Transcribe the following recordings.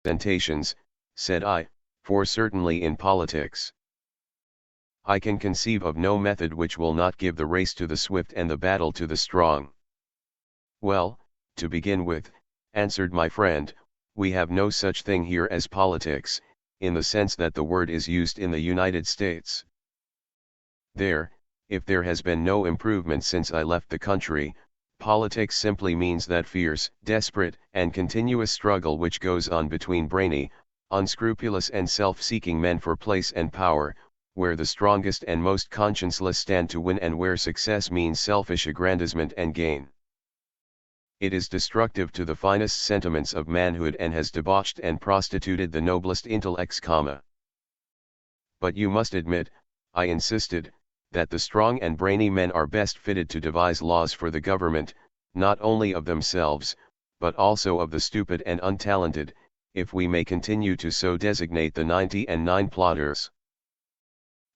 representations, said I, for certainly in politics, I can conceive of no method which will not give the race to the swift and the battle to the strong. Well, to begin with, answered my friend, we have no such thing here as politics, in the sense that the word is used in the United States. There, if there has been no improvement since I left the country, politics simply means that fierce, desperate, and continuous struggle which goes on between brainy, unscrupulous and self-seeking men for place and power, where the strongest and most conscienceless stand to win and where success means selfish aggrandizement and gain. It is destructive to the finest sentiments of manhood and has debauched and prostituted the noblest intellects, But you must admit, I insisted, that the strong and brainy men are best fitted to devise laws for the government, not only of themselves, but also of the stupid and untalented, if we may continue to so designate the 99 plotters.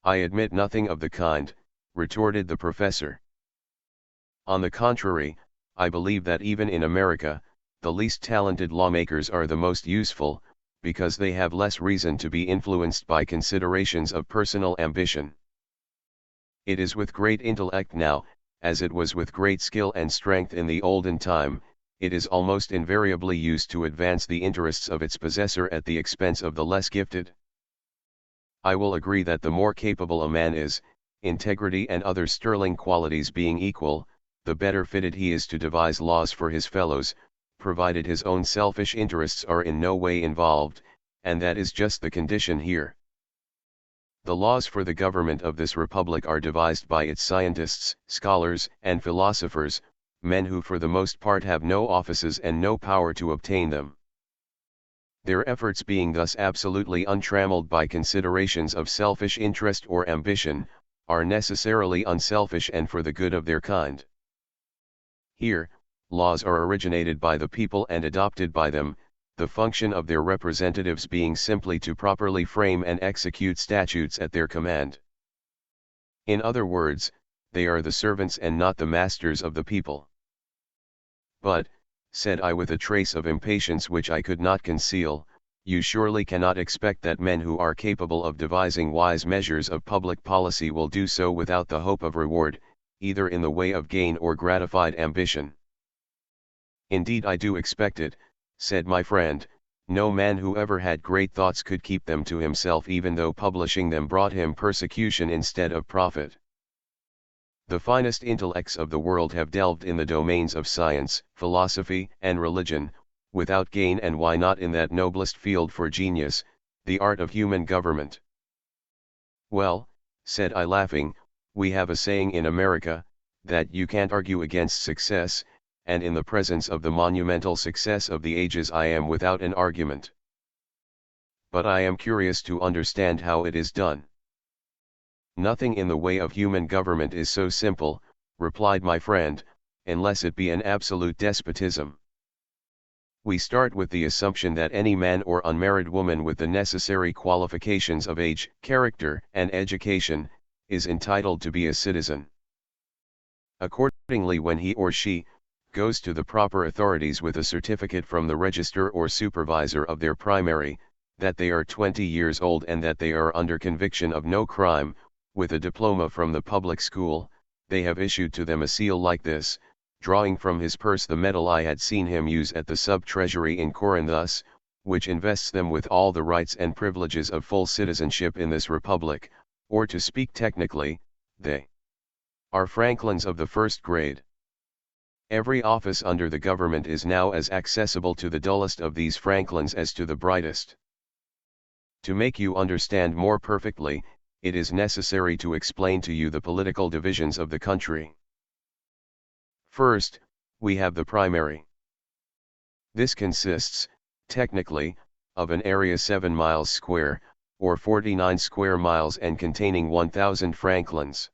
I admit nothing of the kind, retorted the professor. On the contrary, I believe that even in America, the least talented lawmakers are the most useful, because they have less reason to be influenced by considerations of personal ambition. It is with great intellect now, as it was with great skill and strength in the olden time, it is almost invariably used to advance the interests of its possessor at the expense of the less gifted. I will agree that the more capable a man is, integrity and other sterling qualities being equal, the better fitted he is to devise laws for his fellows, provided his own selfish interests are in no way involved, and that is just the condition here. The laws for the government of this republic are devised by its scientists, scholars, and philosophers, men who for the most part have no offices and no power to obtain them. Their efforts being thus absolutely untrammeled by considerations of selfish interest or ambition, are necessarily unselfish and for the good of their kind. Here, laws are originated by the people and adopted by them, the function of their representatives being simply to properly frame and execute statutes at their command. In other words, they are the servants and not the masters of the people. But, said I with a trace of impatience which I could not conceal, you surely cannot expect that men who are capable of devising wise measures of public policy will do so without the hope of reward, either in the way of gain or gratified ambition. Indeed I do expect it, said my friend. No man who ever had great thoughts could keep them to himself even though publishing them brought him persecution instead of profit. The finest intellects of the world have delved in the domains of science, philosophy, and religion, without gain, and why not in that noblest field for genius, the art of human government? Well, said I laughing, we have a saying in America, that you can't argue against success, and in the presence of the monumental success of the ages I am without an argument. But I am curious to understand how it is done. Nothing in the way of human government is so simple, replied my friend, unless it be an absolute despotism. We start with the assumption that any man or unmarried woman with the necessary qualifications of age, character, and education, is entitled to be a citizen. Accordingly, when he or she goes to the proper authorities with a certificate from the register or supervisor of their primary, that they are 20 years old and that they are under conviction of no crime, with a diploma from the public school, they have issued to them a seal like this, drawing from his purse the medal I had seen him use at the sub-treasury in Corinth, thus, which invests them with all the rights and privileges of full citizenship in this republic, or to speak technically, they are Franklins of the first grade. Every office under the government is now as accessible to the dullest of these Franklins as to the brightest. To make you understand more perfectly, it is necessary to explain to you the political divisions of the country. First, we have the primary. This consists, technically, of an area 7 miles square, or 49 square miles, and containing 1,000 Franklins.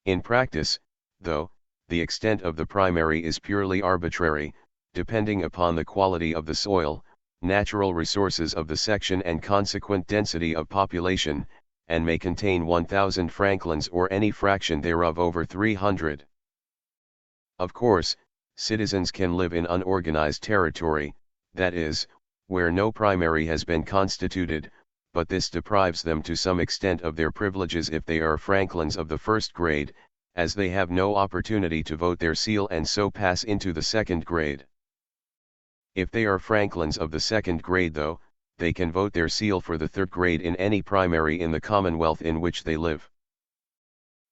In practice, though, the extent of the primary is purely arbitrary, depending upon the quality of the soil, natural resources of the section and consequent density of population, and may contain 1,000 Franklins or any fraction thereof over 300. Of course, citizens can live in unorganized territory, that is, where no primary has been constituted, but this deprives them to some extent of their privileges if they are franklins of the first grade, as they have no opportunity to vote their seal and so pass into the second grade. If they are franklins of the second grade though, they can vote their seal for the third grade in any primary in the Commonwealth in which they live.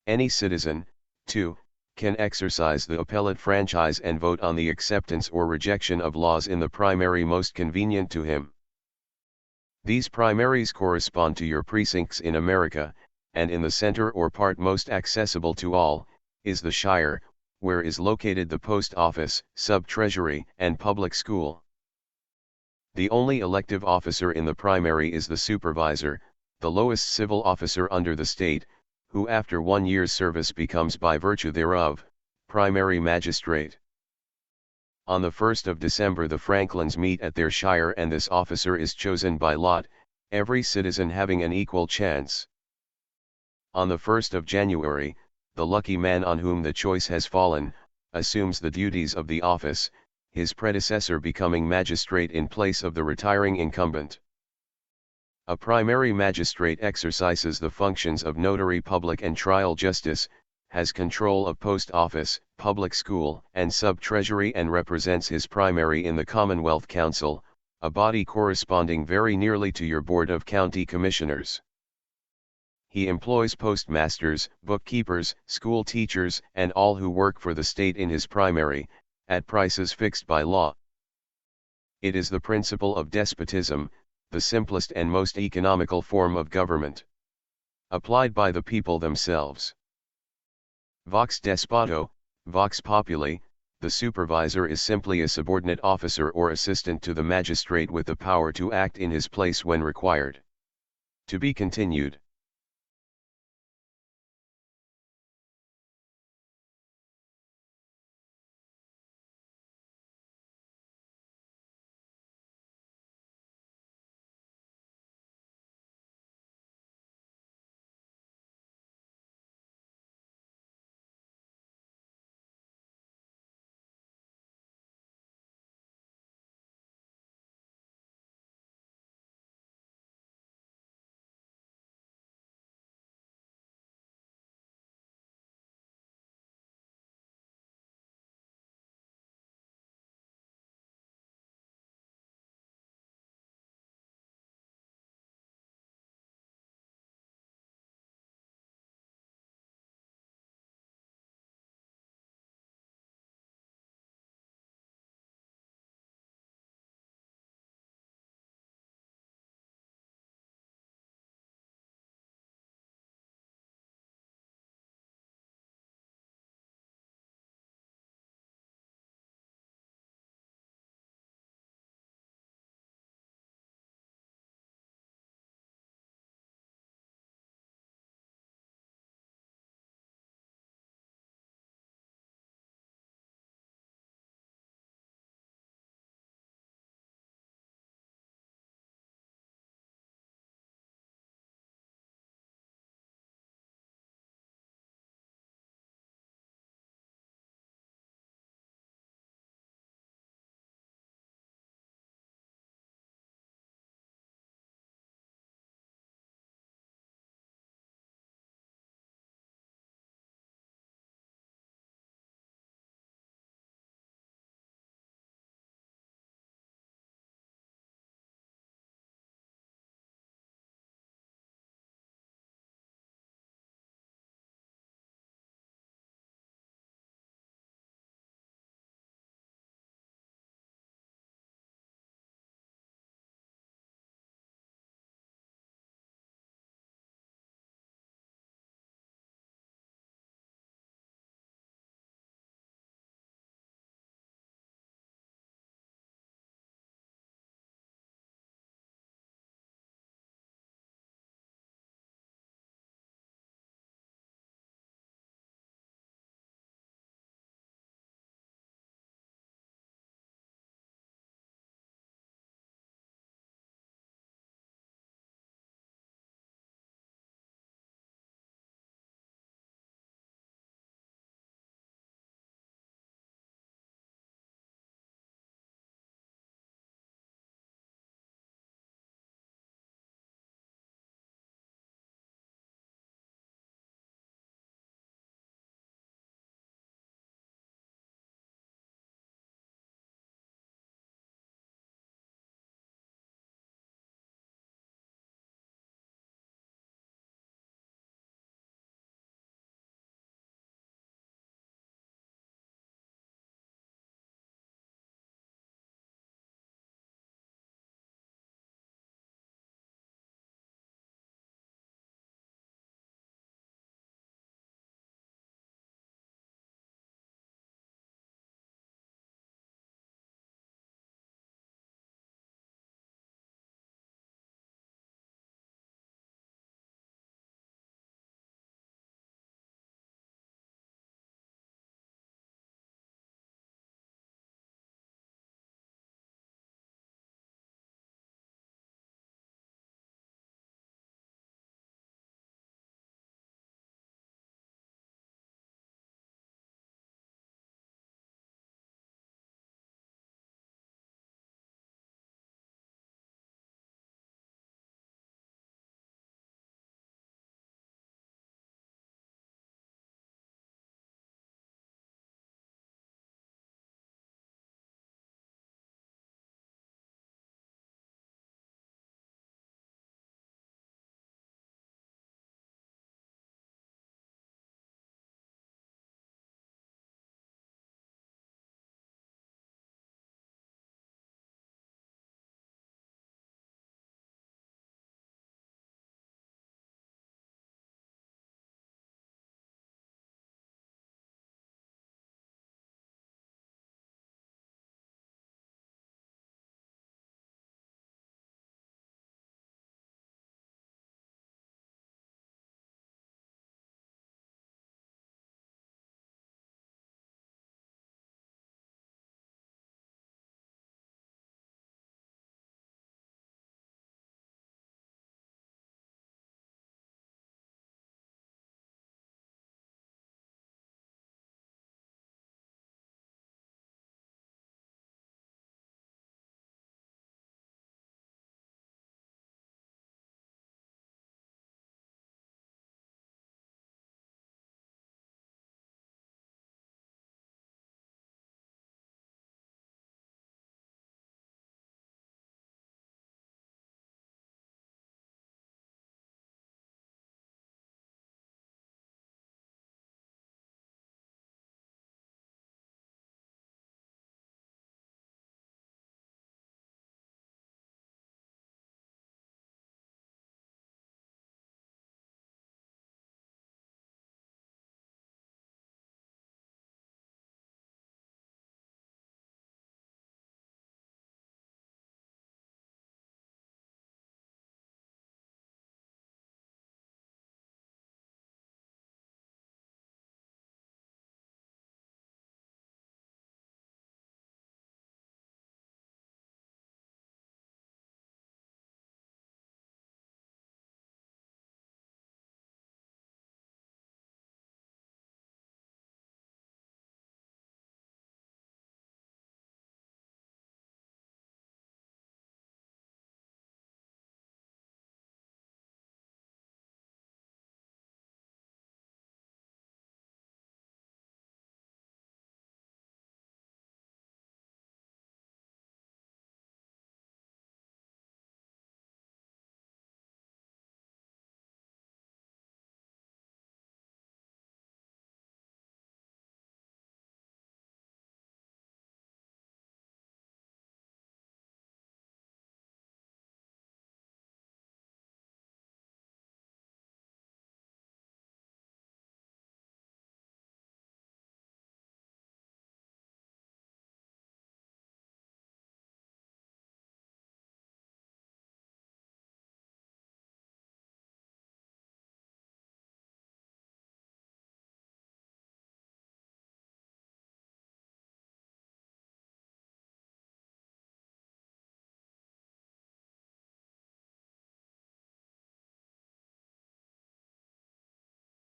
Any citizen, too, can exercise the appellate franchise and vote on the acceptance or rejection of laws in the primary most convenient to him. These primaries correspond to your precincts in America, and in the center or part most accessible to all, is the shire, where is located the post office, sub-treasury, and public school. The only elective officer in the primary is the supervisor, the lowest civil officer under the state, who after 1 year's service becomes by virtue thereof, primary magistrate. On the 1st of December the franklins meet at their shire and this officer is chosen by lot, every citizen having an equal chance. On the 1st of January, the lucky man on whom the choice has fallen, assumes the duties of the office, his predecessor becoming magistrate in place of the retiring incumbent. A primary magistrate exercises the functions of notary public and trial justice, has control of post office, public school, and sub-treasury and represents his primary in the Commonwealth Council, a body corresponding very nearly to your Board of County Commissioners. He employs postmasters, bookkeepers, school teachers, and all who work for the state in his primary, at prices fixed by law. It is the principle of despotism, the simplest and most economical form of government, applied by the people themselves. Vox despoto, vox populi, the supervisor is simply a subordinate officer or assistant to the magistrate with the power to act in his place when required. To be continued.